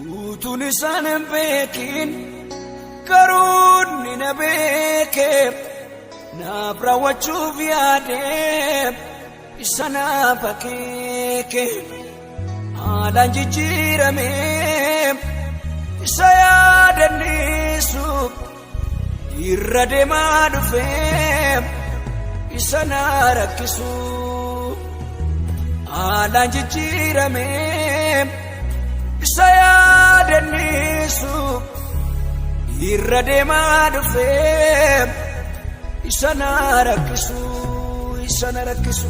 utuun isaan hin beekin garuu ni na beeke naaf raawwachuuf yaade isa naaf akeeke haalaan jijjiirame isa yaadannisu irra deemaa dhufe isa na rakkisu haalaan jijjiirame isa yaadannisu irra deemaa dhufe isa na rakkisu isa na rakkisu.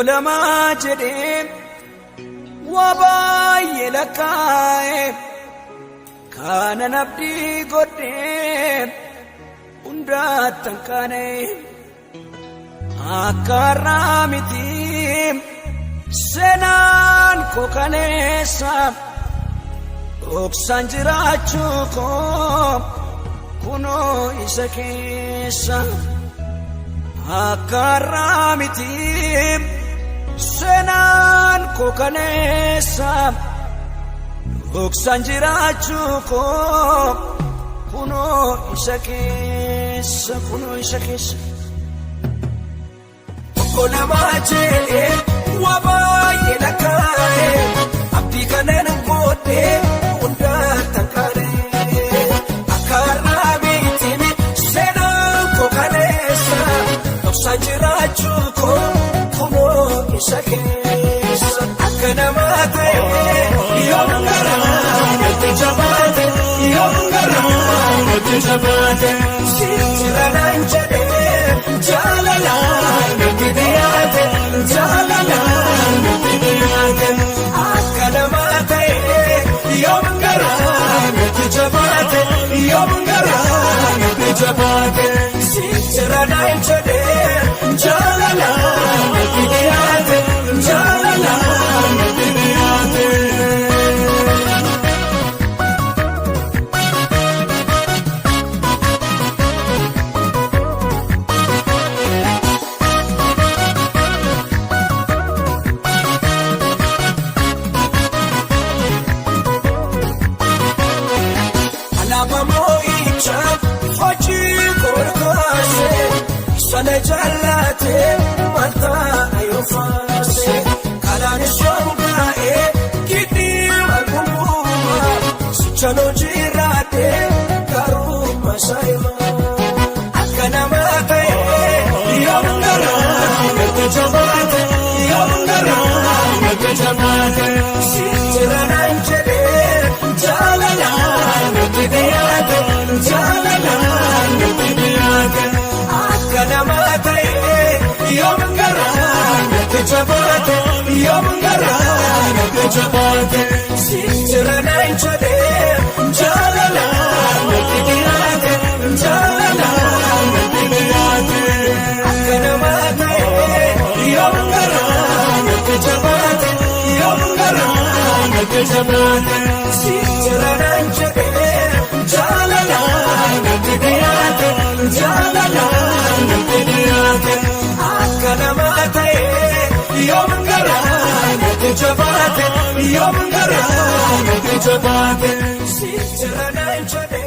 Lama jedhee waa baay'ee lakkaa'e kanan abdii godhee hundaattan kaane akka har'aa miti seenaan koo kaneessa dhoksaan jiraachuu koo kunoo isa keessa akka har'aa miti seenaan koo kaneessa dhoksaan jiraachuu koo kunoo isa keessa kunoo isa keessa. Tokko lama jedhee waa baay'ee lakkaa'e abdii kanan godhee hundaattan kaane akka har'aa miti seenaan koo kaneessa dhoksaan jiraachuu koo kunoo isa keessa akka namaa ta'e yoom garaa natti jabaate yoom garaa natti jabaate sirriidhaan jedhee jaalalaan natti dhiyaate jaalalaan natti dhiyaate akka namaa ta'e yoom garaa natti jabaate yoom garaa natti jabaate sirriidhaan jedhee jaalalaan natti dhiyaate jaalalaan natti dhiyaate. jallate malta ayofase kalan shongae kiti maguma chano jirate karuma shayma akana mate yongara jabate yongara jabate sirana jede jalala nidiyate jalala nidiyate akana mate yongara jabate yongara jabate sirana jede jalala nidiyate jalala nidiyate akana mate yongara jabate yongara jabate sirana jede jalala nidiyate jalala nidiyate akana mate yongara jabate yongara jabate sirana jede